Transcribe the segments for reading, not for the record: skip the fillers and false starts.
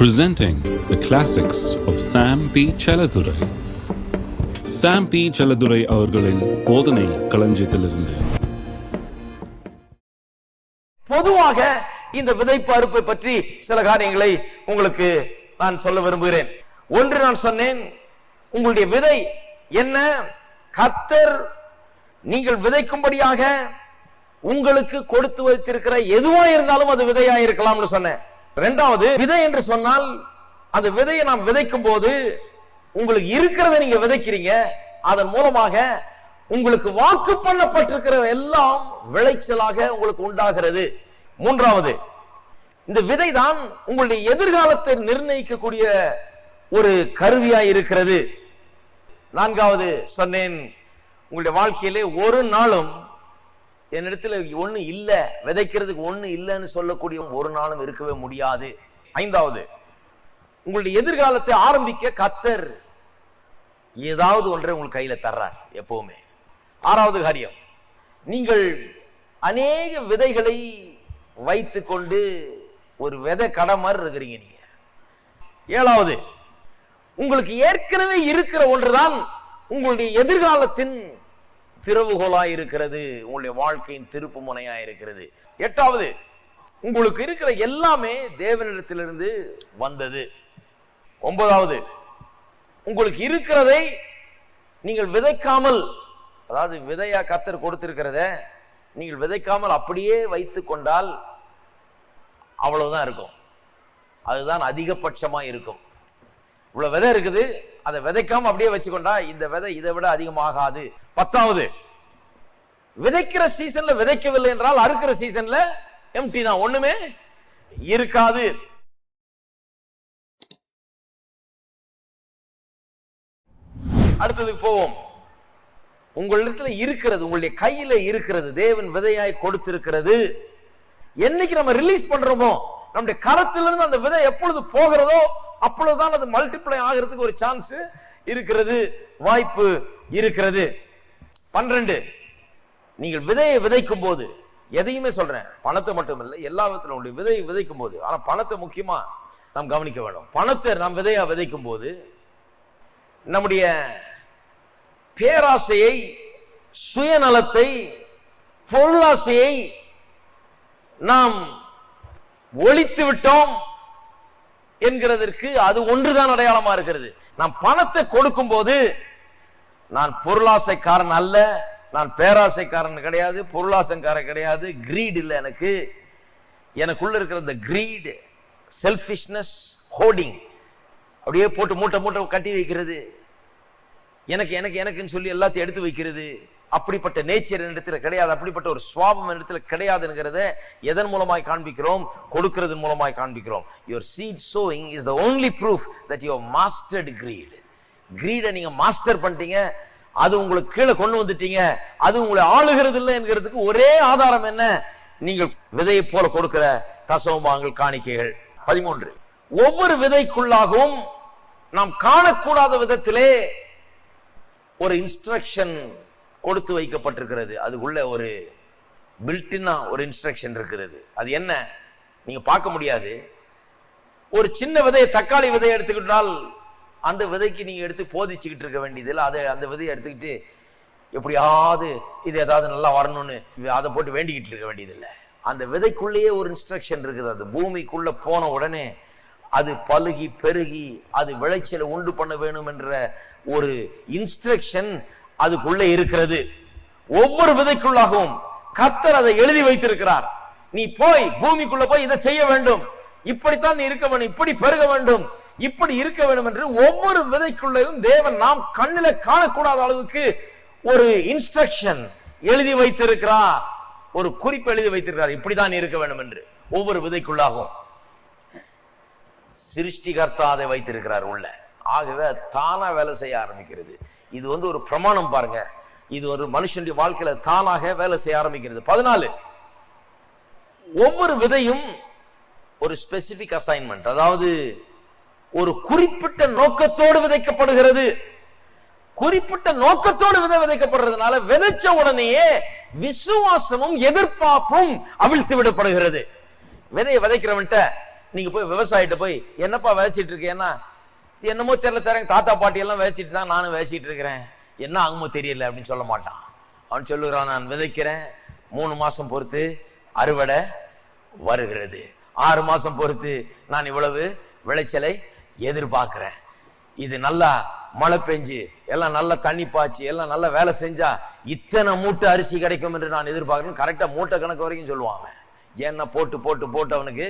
Presenting the classics of Sam P. Chaladurai. Sam P. Chaladurai அவர்களின் போதனை களஞ்சியத்திலிருந்து. பொதுவாக இந்த விதைப்பு அறுப்பை பற்றி சில காரியங்களை உங்களுக்கு நான் சொல்ல விரும்புகிறேன். ஒன்று, நான் சொன்னேன், உங்களுடைய விதை என்ன? கர்த்தர் நீங்கள் விதைக்கும்படியாக உங்களுக்கு கொடுத்து வைத்திருக்கிற எதுவா இருந்தாலும் அது விதையா இருக்கலாம்னு சொன்னேன். இரண்டாவது, விதை என்று சொன்னால் அந்த விதையை நாம் விதைக்கும் போது உங்களுக்கு இருக்கிறத நீங்க விதைக்கிறீங்க, அதன் மூலமாக உங்களுக்கு வாக்கு பண்ணப்பட்டிருக்கிற எல்லாம் விளைச்சலாக உங்களுக்கு உண்டாகிறது. மூன்றாவது, இந்த விதை தான் உங்களுடைய எதிர்காலத்தை நிர்ணயிக்கக்கூடிய ஒரு கருவியாய் இருக்கிறது. நான்காவது சொன்னேன், உங்களுடைய வாழ்க்கையிலே ஒரு நாளும் என்னிடத்துல ஒண்ணு இல்ல, விதைக்கிறதுக்கு ஒண்ணு இல்லைன்னு சொல்லக்கூடிய ஒரு நாளும் இருக்கவே முடியாது. ஐந்தாவது, உங்களுடைய எதிர்காலத்தை ஆரம்பிக்க கர்த்தர் ஏதாவது ஒன்றை உங்கள் கையில தர்றார் எப்பவுமே. ஆறாவது காரியம், நீங்கள் அநேக விதைகளை வைத்துக் கொண்டு ஒரு விதை கடை மாதிரி இருக்கிறீங்க நீங்க. ஏழாவது, உங்களுக்கு ஏற்கனவே இருக்கிற ஒன்றுதான் உங்களுடைய எதிர்காலத்தின் திறவுகோலாய் இருக்கிறது, உங்களுடைய வாழ்க்கையின் திருப்பு முனையா இருக்கிறது. எட்டாவது, உங்களுக்கு இருக்கிற எல்லாமே தேவனிடத்திலிருந்து வந்தது. ஒன்பதாவது, உங்களுக்கு இருக்கிறதை நீங்கள் விதைக்காமல், அதாவது விதையா கர்த்தர் கொடுத்திருக்கிறத நீங்கள் விதைக்காமல் அப்படியே வைத்துக் கொண்டால் அவ்வளவுதான் இருக்கும். அதுதான் அதிகபட்சமா இருக்கும். இவ்வளவு விதை இருக்குது, அதை விதைக்காம அப்படியே வச்சுக்கொண்டா இந்த விதை இதை விட அதிகமாகாது. பத்தாவது, விதைக்கிற சீசன்ல விதைக்கவில்லை என்றால் அறுக்கிற சீசன்ல எம்டி தான், ஒண்ணுமே இருக்காது. அடுத்ததுக்கு போவோம். உங்களிடத்துல இருக்கிறது, உங்களுடைய கையில இருக்கிறது, தேவன் விதையாய் கொடுத்திருக்கிறது. என்னைக்கு நம்ம ரிலீஸ் பண்றோமோ, நம்முடைய கரத்திலிருந்து அந்த விதை எப்பொழுது போகிறதோ அப்பொழுதுதான் அது மல்டிப்ளை ஆகிறதுக்கு ஒரு சான்ஸ் இருக்கிறது, வாய்ப்பு இருக்கிறது. 12, நீங்கள் விதையை விதைக்கும் போது, எதையுமே சொல்றேன், பணத்தை மட்டும் இல்லை, எல்லா விதத்திலும் விதையை விதைக்கும் போது, ஆனா பணத்தை முக்கியமா நாம் கவனிக்க வேண்டும். பணத்தை நாம் விதையா விதைக்கும் போது நம்முடைய பேராசையை, சுயநலத்தை, பொருளாசையை நாம் ஒழித்து விட்டோம் என்கிறதற்கு அது ஒன்றுதான் அடையாளமா இருக்கிறது. நாம் பணத்தை கொடுக்கும் போது, நான் பொருளாசைக்காரன் அல்ல, நான் பேராசைக்காரன் கிடையாது, பொருளாசைக்காரன் கிடையாது, கிரீட் இல்ல எனக்கு. எனக்குள்ள இருக்கிற இந்த கிரீட், செல்ஃபிஷ்னஸ், ஹோர்டிங், அப்படியே போட்டு மூட்டை மூட்டை கட்டி வைக்கிறது, எனக்கு எனக்கு எனக்குன்னு சொல்லி எல்லாத்தையும் எடுத்து வைக்கிறது, அப்படிப்பட்ட நேச்சர் இடத்துல கிடையாது, அப்படிப்பட்ட ஒரு சுவாபம் இடத்துல கிடையாதுங்கிறத எதன் மூலமாய் காண்பிக்கிறோம்? கொடுக்கிறது மூலமாய் காண்பிக்கிறோம். Your seed sowing is the only proof that you have mastered greed. greed நீங்க மாஸ்டர் பண்ணிட்டீங்க, அது உங்களுக்கு கீழே கொண்டு வந்துட்டீங்க, அது உங்களை ஆளுகிறது இல்லை என்கிறதுக்கு ஒரே ஆதாரம் என்ன? நீங்கள் விதையை போல கொடுக்கிற தசமபாகங்கள், காணிக்கைகள். 13, ஒவ்வொரு விதைக்குள்ளாகவும் நாம் காணக்கூடாத விதத்திலே ஒரு இன்ஸ்ட்ரக்ஷன் கொடுத்து வைக்கப்பட்டிருக்கிறது. அதுக்குள்ள ஒரு பில்டினா ஒரு இன்ஸ்ட்ரக்ஷன் இருக்கிறது. அது என்ன? நீங்க பார்க்க முடியாது. ஒரு சின்ன விதையை, தக்காளி விதையை எடுத்துக்கிட்டால் அந்த விதைக்கு நீங்க எடுத்து போதிச்சுக்கிட்டு இருக்க வேண்டியதில்லை. அதை அந்த விதையை எடுத்துக்கிட்டு எப்படியாவது இது ஏதாவது நல்லா வரணும்னு அதை போட்டு வேண்டிக்கிட்டு இருக்க வேண்டியதில்லை. அந்த விதைக்குள்ளேயே ஒரு இன்ஸ்ட்ரக்ஷன் இருக்குது. அது பூமிக்குள்ள போன உடனே அது பலுகி பெருகி அது விளைச்சலை உண்டு பண்ண வேணும் என்ற ஒரு இன்ஸ்ட்ரக்ஷன் அதுக்குள்ளே இருக்கிறது. ஒவ்வொரு விதைக்குள்ளாகவும் கர்த்தர் அதை எழுதி வைத்திருக்கிறார். நீ போய் பூமிக்குள்ள போய் இதை செய்ய வேண்டும், இப்படித்தான் நீ இருக்க வேண்டும், இப்படி பெருக வேண்டும், இப்படி இருக்க வேண்டும் என்று ஒவ்வொரு விதைக்குள்ளேயும் தேவன் நாம் கண்ணில காணக்கூடாத அளவுக்கு ஒரு இன்ஸ்ட்ரக்ஷன் எழுதி வைத்திருக்கிறார், ஒரு குறிப்பு எழுதி வைத்திருக்கிறார், இப்படிதான் இருக்க வேண்டும் என்று. ஒவ்வொரு விதைக்குள்ளாகவும் சிருஷ்டிகர்த்தா அதை வைத்திருக்கிறார் உள்ள. ஆகவே தானா வேலை செய்ய ஆரம்பிக்கிறது. இது ஒரு பிரமாணம் பாருங்க. இது ஒரு மனுஷனுடைய வாழ்க்கையில தானாக வேலை செய்ய ஆரம்பிக்கிறது. 14, ஒவ்வொரு விதையும் ஒரு ஸ்பெசிபிக் அசைன்மெண்ட், அதாவது ஒரு குறிப்பிட்ட நோக்கத்தோடு விதைக்கப்படுகிறது. குறிப்பிட்ட நோக்கத்தோடு விதைக்கப்படுறதுனால விதைச்ச உடனேயே விசுவாசமும் எதிர்பார்ப்பும் அவிழ்த்து விடப்படுகிறது. விதையை விதைக்கிறவன்ட்ட நீங்க போய் விவசாயிட்ட போய் என்னப்பா விதைச்சிட்டு இருக்கேன்னா, என்னமோ தெரியல சார், எங்க தாத்தா பாட்டி எல்லாம் விதைச்சிட்டு தான் நானும் விதைச்சிட்டு இருக்கிறேன், என்ன ஆகுமோ தெரியல அப்படின்னு சொல்ல மாட்டான். அவன் சொல்லுகிறான், நான் விதைக்கிறேன், 3 மாசம் பொறுத்து அறுவடை வருகிறது, 6 மாசம் பொறுத்து நான் இவ்வளவு விளைச்சலை எதிர்பார்க்கிறேன், இது நல்லா மழை பெஞ்சு எல்லாம் நல்லா தண்ணி பாய்ச்சி எல்லாம் நல்லா வேலை செஞ்சா இத்தனை மூட்டை அரிசி கிடைக்கும் என்று நான் எதிர்பார்க்கிறேன். கரெக்டா மூட்டை கணக்கு வரைக்கும் சொல்லுவாங்க. ஏன்னா போட்டு போட்டு போட்டு அவனுக்கு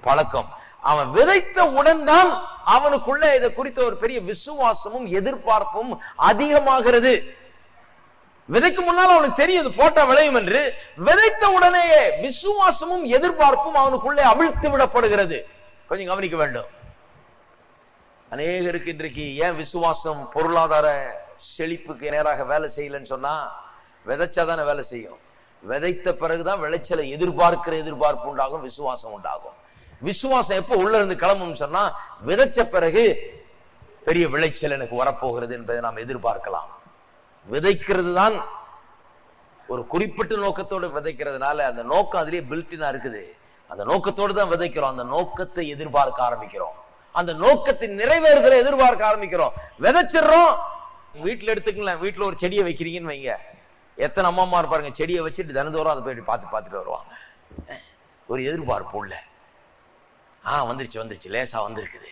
பழக்கம். அவன் விதைத்த உடன் தான் அவனுக்குள்ள இதை குறித்த ஒரு பெரிய விசுவாசமும் எதிர்பார்ப்பும் அதிகமாகிறது. விதைக்கு முன்னால் அவனுக்கு தெரியுது போட்டா விளையும் என்று. விதைத்த உடனேயே விசுவாசமும் எதிர்பார்ப்பும் அவனுக்குள்ளே அவிழ்த்து விடப்படுகிறது. கொஞ்சம் கவனிக்க வேண்டும். அநேகருக்கு இன்றைக்கு ஏன் விசுவாசம் பொருளாதார செழிப்புக்கு நேராக வேலை செய்யலன்னு சொன்னா, விதைச்சாதானே வேலை செய்யும். விதைத்த பிறகுதான் விளைச்சலை எதிர்பார்க்கிற எதிர்பார்ப்பு உண்டாகும், விசுவாசம் உண்டாகும். விசுவாசம் எப்ப உள்ள இருந்து கிளம்பும் சொன்னா, விதைச்ச பிறகு பெரிய விளைச்சல் எனக்கு வரப்போகிறது என்பதை நாம் எதிர்பார்க்கலாம். விதைக்கிறது தான் ஒரு குறிப்பிட்ட நோக்கத்தோடு விதைக்கிறதுனால அந்த நோக்கம் அதுலயே பில்டினா இருக்குது. அந்த நோக்கத்தோடு தான் விதைக்கிறோம். அந்த நோக்கத்தை எதிர்பார்க்க ஆரம்பிக்கிறோம். அந்த நோக்கத்தின் நிறைவேறுதலை எதிர்பார்க்க ஆரம்பிக்கிறோம். விதைச்சிடறோம். வீட்டுல எடுத்துக்கலாம், வீட்டுல ஒரு செடியை வைக்கிறீங்கன்னு வைங்க, எத்தனை அம்மா இருப்பாருங்க செடியை வச்சுட்டு தினந்தோறும் அதை போய் பார்த்துட்டு வருவாங்க. ஒரு எதிர்பார்ப்பு உள்ள, வந்துருச்சு வந்துருச்சு, லேசா வந்திருக்குது,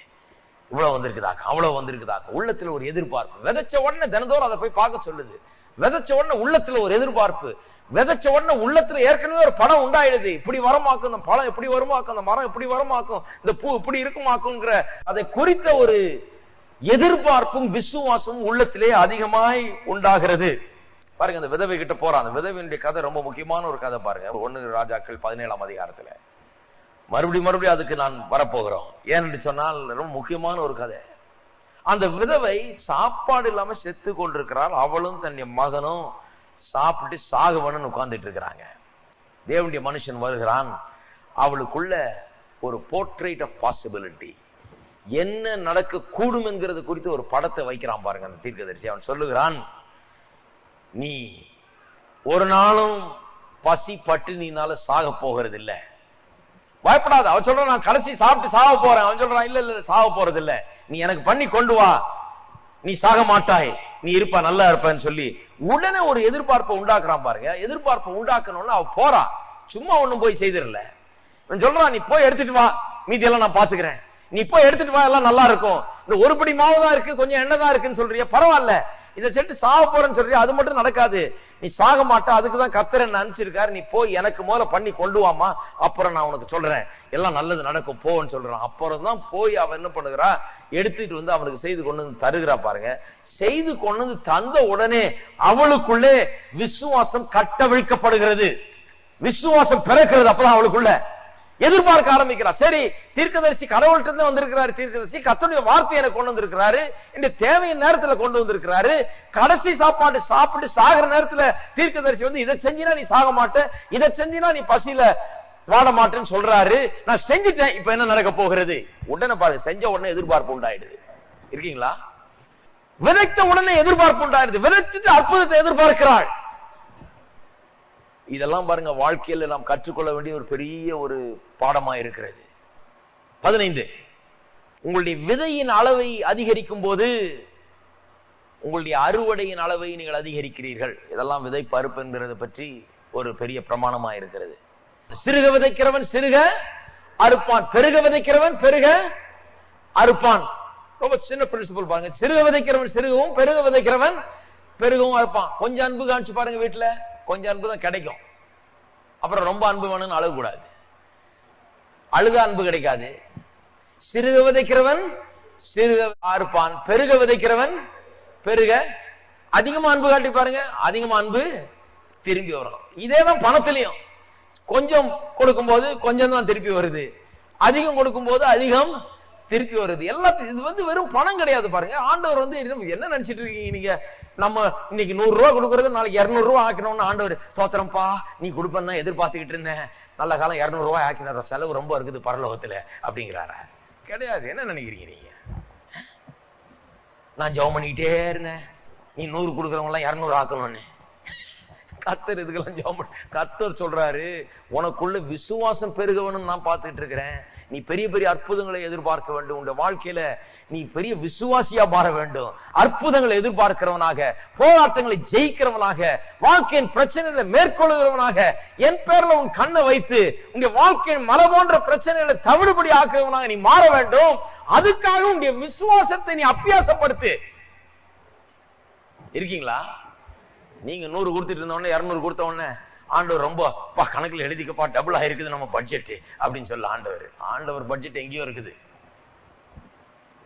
இவ்வளவு வந்திருக்குதாக்க, அவ்வளவு வந்திருக்குதாக்க, உள்ளத்துல ஒரு எதிர்பார்ப்பு. விதைச்ச உடனே தினந்தோறும் அதை போய் பார்க்க சொல்லுது. விதைச்ச உடனே உள்ளத்துல ஒரு எதிர்பார்ப்பு. விதைச்ச உடனே உள்ளத்துல ஏற்கனவே ஒரு படம் உண்டாயிடுது. இப்படி வரமாக்கும், இந்த பழம் எப்படி வருமாக்கும், அந்த மரம் எப்படி வருமாக்கும், இந்த பூ இப்படி இருக்குமாக்குங்கிற அதை குறித்த ஒரு எதிர்பார்ப்பும் விசுவாசமும் உள்ளத்திலே அதிகமாய் உண்டாகிறது. பாருங்க, அந்த விதவை கிட்ட போறான். அந்த விதவையினுடைய கதை ரொம்ப முக்கியமான ஒரு கதை. பாருங்க, 1 ராஜாக்கள் 17ஆம் அதிகாரத்துல. மறுபடியும் அதுக்கு நான் வரப்போகிறோம். ஏன்னு சொன்னால் ரொம்ப முக்கியமான ஒரு கதை. அந்த விதவை சாப்பாடு இல்லாம செத்து கொண்டிருக்கிறாள். அவளும் தன்னுடைய மகனும் சாப்பிட்டு சாகுவனு உட்கார்ந்துட்டு இருக்கிறாங்க. தேவனுடைய மனுஷன் வருகிறான். அவளுக்குள்ள ஒரு போர்ட்ரேட் ஆஃப் பாசிபிலிட்டி, என்ன நடக்க கூடும் என்கிறது குறித்து ஒரு படத்தை வைக்கிறான். பாருங்க அந்த தீர்க்கதரிசி. அவன் சொல்லுகிறான், நீ ஒரு நாளும் பசி பட்டினினால சாக போகிறது இல்ல, பயப்படாத. அவன் சொல்றான், நான் கடைசி சாப்பிட்டு சாக போறேன். அவன் சொல்றான், இல்ல இல்ல சாக போறது இல்ல, நீ எனக்கு பண்ணி கொண்டு வா, நீ சாக மாட்டாய், நீ இருப்பா, நல்லா இருப்பன்னு சொல்லி உடனே ஒரு எதிர்பார்ப்பை உண்டாக்குறான். பாருங்க, எதிர்பார்ப்பை உண்டாக்கணும்னு அவ போறா, சும்மா ஒண்ணும் போய் செய்திடல. சொல்றான், நீ போய் எடுத்துட்டு வா, மீதி எல்லாம் நான் பாத்துக்கிறேன், நீ போய் எடுத்துட்டு வா, எல்லாம் நல்லா இருக்கும். இந்த ஒரு படி மாவு தான் இருக்கு, கொஞ்சம் எண்ணெய் தான் இருக்குன்னு சொல்றிய, பரவாயில்ல, இதை செட்டு சாக போறேன்னு சொல்றியா, அது மட்டும் நடக்காது, நீ சாக மாட்டா, அதுக்குதான் கர்த்தர் என்ன அனுப்பிச்சிருக்காரு, நீ போய் எனக்கு முதல்ல பண்ணி கொண்டு வாமா, அப்புறம் நான் உனக்கு சொல்றேன், எல்லாம் நல்லது நடக்கும் போன்னு சொல்றான். அப்புறம் தான் போய் அவன் என்ன பண்ணுகிறா, எடுத்துட்டு வந்து அவனுக்கு செய்து கொண்டு வந்து தருகிறா. பாருங்க, செய்து கொண்டு வந்து தந்த உடனே அவளுக்குள்ளே விசுவாசம் கட்டவிழ்க்கப்படுகிறது, விசுவாசம் பிறக்கிறது. அப்பதான் அவளுக்குள்ள எதிர்பார்க்க ஆரம்பிக்கிறார். சரி, தீர்க்கதரிசி கடவுள்கிட்ட இருந்து வந்திருக்கிறாரு, தீர்க்கதரிசி கர்த்தருடைய வார்த்தையை எனக்கு கொண்டு வந்திருக்கிறாரு, இந்த தேவையின் நேரத்துல கொண்டு வந்திருக்கிறாரு. கடைசி சாப்பாடு சாப்பிட்டு சாகிற நேரத்துல தீர்க்கதரிசி வந்து, இதை செஞ்சினா நீ சாக மாட்ட, இதை செஞ்சினா நீ பசியில வாட மாட்டேன்னு சொல்றாரு. நான் செஞ்சுட்டேன், இப்ப என்ன நடக்க போகிறது? உடனே பாருங்க, செஞ்ச உடனே எதிர்பார்ப்பு உண்டாயிடுது. இருக்கீங்களா? விதைத்த உடனே எதிர்பார்ப்பு உண்டாயிடுது. விதைச்சிட்டு அற்புதத்தை எதிர்பார்க்கிறாள். இதெல்லாம் பாருங்க, வாழ்க்கையில நாம் கற்றுக்கொள்ள வேண்டிய ஒரு பெரிய ஒரு பாடமா இருக்கிறது. 15, உங்களுடைய விதையின் அளவை அதிகரிக்கும் போது உங்களுடைய அறுவடையின் அளவை நீங்கள் அதிகரிக்கிறீர்கள். இதெல்லாம் விதை பருப்பு என்கிறத பற்றி ஒரு பெரிய பிரமாணமா இருக்கிறது. சிறுக விதைக்கிறவன் சிறுக அறுப்பான், பெருக விதைக்கிறவன் பெருக அறுப்பான். ரொம்ப சின்ன பிரின்சிபல் பாருங்க. சிறுக விதைக்கிறவன் சிறுகவும், பெருக விதைக்கிறவன் பெருகவும் அறுப்பான். கொஞ்சம் அன்பு காமிச்சு பாருங்க, வீட்டுல கொஞ்சம் அன்பு தான் கிடைக்கும். அப்புறம் ரொம்ப அன்பு வேணும்னு அழகு கூடாது, அழுத அன்பு கிடைக்காது. சிறுக விதைக்கிறவன் சிறுக அறுப்பான், பெருக விதைக்கிறவன் பெருக. அதிகமா அன்பு காட்டி பாருங்க, அதிகமா அன்பு திரும்பி வரும். இதேதான் பணத்திலையும், கொஞ்சம் கொடுக்கும் போது கொஞ்சம் தான் திருப்பி வருது, அதிகம் கொடுக்கும் போது அதிகம் திருப்பி வருது. எல்லாத்தையும் இது வந்து வெறும் பணம் கிடையாது. பாருங்க, ஆண்டவர் வந்து என்ன நினைச்சிட்டு இருக்கீங்க நீங்க? நம்ம இன்னைக்கு 100 ரூபாய் கொடுக்கறது நாளைக்கு 200 ரூபாய் ஆக்கணும்னு ஆண்டவர், ஸ்தோத்திரம்பா நீ கொடுப்பா எதிர்பார்த்துக்கிட்டு இருந்தேன், நல்ல காலம் 200 ரூபாய் ஆக்கினார், செலவு ரொம்ப இருக்குது பரலோகத்துல அப்படிங்கிறாரா? கிடையாது. என்ன நினைக்கிறீங்க நீங்க? நான் ஜெபம் பண்ணிக்கிட்டே இருந்தேன், நீ 100 கொடுக்கறவங்க எல்லாம் 200 ஆக்கணும்னு. கர்த்தர் இதுக்கெல்லாம் ஜெபம். கர்த்தர் சொல்றாரு, உனக்குள்ள விசுவாசம் பெருகவனும் நான் பார்த்துட்டு இருக்கிறேன், நீ பெரிய பெரிய அற்புதங்களை எதிர்பார்க்க வேண்டும். உன் வாழ்க்கையில நீ பெரிய விசுவாசியா மாற வேண்டும். அற்புதங்களை எதிர்பார்க்கிறவனாக, போராட்டங்களை ஜெயிக்கிறவனாக, வாழ்க்கையின் பிரச்சனைகளை மேற்கொள்கிறவனாக, என் பேர்ல உன் கண்ணை வைத்து உன் வாழ்க்கையின் மலை போன்ற பிரச்சனைகளை தவிடுபடி ஆக்குறவனாக நீ மாற வேண்டும். அதுக்காக உன்னுடைய விசுவாசத்தை நீ அபியாசப்படுத்து. இருக்கீங்களா? நீங்க 100 கொடுத்துட்டு இருந்த உடனே 200 கொடுத்த உடனே ஆண்டவர் ரொம்ப கணக்குல எழுதிக்கப்பா டபுள் ஆயிருக்குது நம்ம பட்ஜெட் அப்படின்னு சொல்ல ஆண்டவர் பட்ஜெட் எங்கேயோ இருக்குது.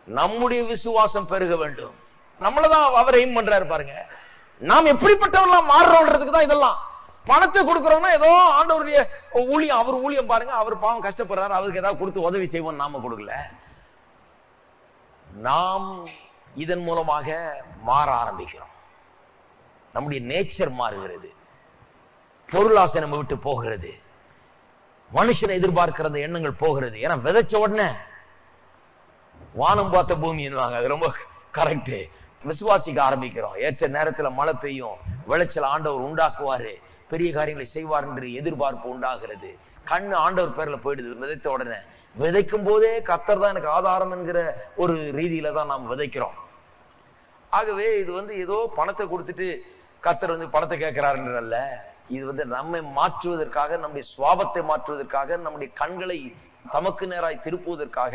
நம்முடைய விசுவாசம் பெருக வேண்டும். நம்மளதான் அவர் எய்ம் பண்றாரு பாருங்க. நாம் எப்படிப்பட்டவர்களாம் மாறுறோன்றதுக்கு தான் இதெல்லாம். பணத்தை கொடுக்கறோம்னா ஏதோ ஆண்டவருடைய ஊழியம், அவர் ஊழியம் பாருங்க, அவர் பாவம் கஷ்டப்படுறாரு, அவருக்கு ஏதாவது கொடுத்து உதவி செய்வோம், நாம கொடுக்கல. நாம் இதன் மூலமாக மாற ஆரம்பிக்கிறோம். நம்முடைய நேச்சர் மாறுகிறது, பொருளாசை நம்ம விட்டு போகிறது, மனுஷனை எதிர்பார்க்கிற அந்த எண்ணங்கள் போகிறது. ஏன்னா விதைச்ச உடனே வானம் பார்த்த பூமி என்னவாங்க, அது ரொம்ப கரெக்ட். விசுவாசிக்க ஆரம்பிக்கிறோம். ஏற்ற நேரத்துல மழை பெய்யும், விளைச்சல் ஆண்டவர் உண்டாக்குவாரு, பெரிய காரியங்களை செய்வார் என்று எதிர்பார்ப்பு உண்டாகிறது. கண்ணு ஆண்டவர் பேர்ல போயிடுது. விதைத்த உடனே விதைக்கும் போதே கர்த்தர் தான் எனக்கு ஆதாரம் என்கிற ஒரு ரீதியில தான் நாம் விதைக்கிறோம். ஆகவே இது ஏதோ பணத்தை கொடுத்துட்டு கர்த்தர் பணத்தை கேட்கிறாருன்றல்ல. இது நம்மை மாற்றுவதற்காக, நம்முடைய சுவாபத்தை மாற்றுவதற்காக, நம்முடைய கண்களை தமக்கு நேராய் திருப்புவதற்காக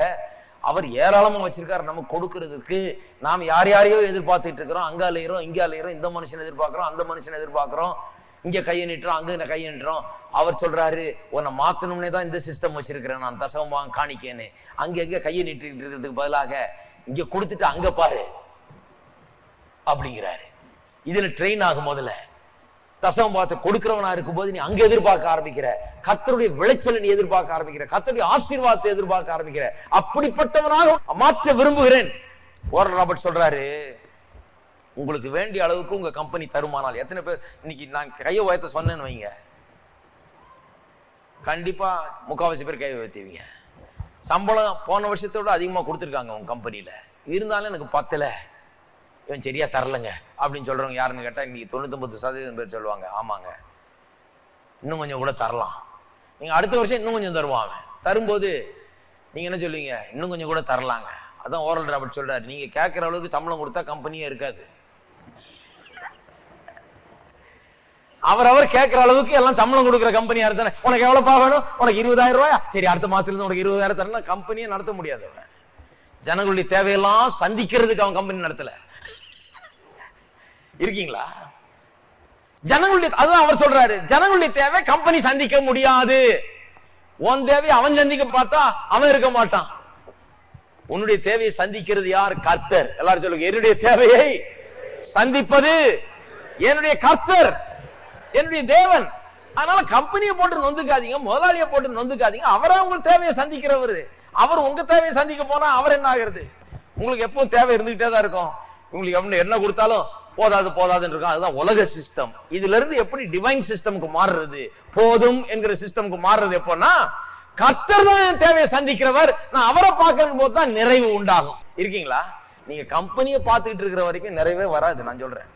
அவர் ஏராளமா வச்சிருக்காரு நமக்கு கொடுக்கிறதுக்கு. நாம் யார் யாரையோ எதிர்பார்த்துட்டு இருக்கிறோம். அங்க அலையிறோம், இங்க அலையிறோம், இந்த மனுஷன் எதிர்பார்க்கிறோம், அந்த மனுஷன் எதிர்பார்க்கிறோம், இங்க கையை நிட்டுறோம், அங்க கையை நிட்டுறோம். அவர் சொல்றாரு, உன்னை மாத்தணும்னே தான் இந்த சிஸ்டம் வச்சிருக்கிறேன் நான், தசமமாக காணிக்கேன்னு. அங்க எங்க கையை நிட்டு இருக்கிறதுக்கு பதிலாக இங்க கொடுத்துட்டு அங்க பாரு அப்படிங்கிறாரு. இதுல ட்ரெயின் ஆகும். முதல்ல தசமம் பார்த்து கொடுக்கிறவனா இருக்கும் போது நீ அங்க எதிர்பார்க்க ஆரம்பிக்கிற, கர்த்தருடைய விளைச்சலை நீ எதிர்பார்க்க ஆரம்பிக்கிற, கர்த்தருடைய ஆசீர்வாதத்தை எதிர்பார்க்க ஆரம்பிக்கிற. அப்படிப்பட்டவனாக மாற்ற விரும்புகிறேன். வாரன் ராபர்ட் சொல்றாரு, உங்களுக்கு வேண்டிய அளவுக்கு உங்க கம்பெனி தருமானால். எத்தனை பேர் இன்னைக்கு நான் கையை உயர்த்த சொன்னேன்னு வைங்க, கண்டிப்பா முக்காவாசி பேர் கையை உயர்த்துவீங்க. சம்பளம் போன வருஷத்தோட அதிகமா கொடுத்துருக்காங்க உங்க கம்பெனில, இருந்தாலும் எனக்கு பத்தல, இவன் சரியா தரலங்க அப்படின்னு சொல்றவங்க யாருன்னு கேட்டா இன்னைக்கு 99% பேர் சொல்லுவாங்க, ஆமாங்க இன்னும் கொஞ்சம் கூட தரலாம், நீங்க அடுத்த வருஷம் இன்னும் கொஞ்சம் தருவாங்க. தரும்போது நீங்க என்ன சொல்லுவீங்க, இன்னும் கொஞ்சம் கூட தரலாங்க. அதான் ஓரல் ராபர்ட் சொல்றாரு, நீங்க கேட்கிற அளவுக்கு சம்பளம் கொடுத்தா கம்பெனியே இருக்காது. அவர் கேட்கிற அளவுக்கு எல்லாம் சம்பளம் கொடுக்குற கம்பெனியா இருந்தானே, உனக்கு எவ்வளவு வேணும், உனக்கு 20,000 ரூபாயா, சரி அடுத்த மாசத்துல இருந்து உனக்கு 20,000 தரணும், கம்பெனியை நடத்த முடியாது. ஜனங்களுடைய தேவையெல்லாம் சந்திக்கிறதுக்கு அவன் கம்பெனி நடத்தல. இருக்கீங்களா? ஜனங்களுடைய, அதுதான் அவர் சொல்றாரு, ஜனங்களுடைய தேவை கம்பெனி சந்திக்க முடியாது. உன் தேவையை அவன் சந்திக்க பார்த்தா அவன் இருக்க மாட்டான். உன்னுடைய தேவையை சந்திக்கிறது யார்? கர்த்தர். எல்லாரும் சொல்லுங்க, என்னுடைய தேவையை சந்திப்பது என்னுடைய கர்த்தர், என்னுடைய தேவன். அதனால கம்பெனியை போட்டு நொந்துக்காதீங்க, முதலாளியை போட்டு நொந்துக்காதீங்க. அவரா உங்க தேவையை சந்திக்கிறவர். அவர் உங்க தேவையை சந்திக்க போனா அவர் என்ன ஆகிறது? உங்களுக்கு எப்பவும் தேவை இருந்துகிட்டே தான் இருக்கும். உங்களுக்கு என்ன கொடுத்தாலும் போதாதுன்னு இருக்கும். அதுதான் உலக சிஸ்டம். இதுல இருந்து எப்படி டிவைன் சிஸ்டம்க்கு மாறுறது, போதும் என்கிற சிஸ்டம்க்கு மாறுறது எப்போன்னா, கர்த்தர் தான் என் தேவையை சந்திக்கிறவர், நான் அவரை பார்க்கும் போது தான் நிறைவு உண்டாகும். இருக்கீங்களா? நீங்க கம்பெனியை பார்த்துக்கிட்டு இருக்கிற வரைக்கும் நிறைவே வராது. நான் சொல்றேன்,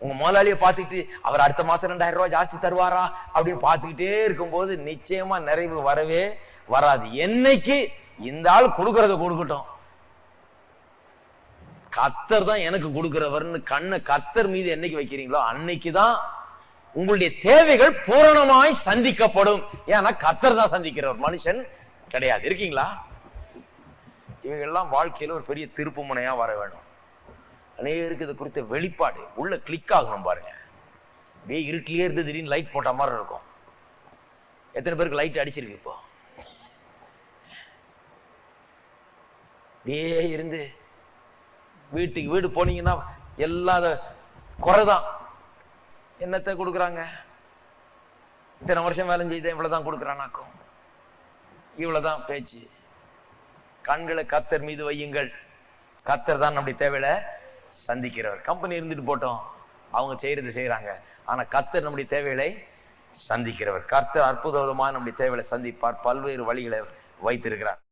உங்க முதலாளியை பார்த்துக்கிட்டு அவர் அடுத்த மாசம் 2,000 ரூபாய் ஜாஸ்தி தருவாரா அப்படின்னு பார்த்துக்கிட்டே இருக்கும் போது நிச்சயமா நிறைவு வரவே வராது. என்னைக்கு இந்த ஆள் கொடுக்கறத கொடுக்கட்டும், கர்த்தர் தான் எனக்கு கொடுக்கிறவர்னு கண்ணை கர்த்தர் மீது என்னைக்கு வைக்கிறீங்களோ அன்னைக்குதான் உங்களுடைய தேவைகள் பூரணமாய் சந்திக்கப்படும். ஏன்னா கர்த்தர் தான் சந்திக்கிறவர், மனுஷன் கிடையாது. இருக்கீங்களா? இவங்கெல்லாம் வாழ்க்கையில ஒரு பெரிய திருப்பு முனையா வர வேணும். அநேகருக்கு இது குறித்த வெளிப்பாடு உள்ள கிளிக் ஆகணும். பாருங்க, இருட்டிலேயே இருந்து திடீர்னு லைட் போட்ட மாதிரி இருக்கும். எத்தனை பேருக்கு லைட் அடிச்சிருக்கு? இப்போ இருந்து வீட்டுக்கு வீடு போனீங்கன்னா எல்லாத குறைதான். என்னத்தை கொடுக்குறாங்க? இத்தனை வருஷம் வேலை செய்த இவ்வளவுதான் கொடுக்குறானாக்கும், இவ்வளவுதான் பேச்சு. கண்களை கர்த்தர் மீது வையுங்கள். கர்த்தர் தான் நம்முடைய தேவையில சந்திக்கிறவர். கம்பெனி இருந்துட்டு போட்டோம், அவங்க செய்யறது செய்யறாங்க. ஆனா கர்த்தர் நம்முடைய தேவைகளை சந்திக்கிறவர். கர்த்தர் அற்புதமா நம்முடைய தேவைகளை சந்திப்பார். பல்வேறு வழிகளை வைத்திருக்கிறார்.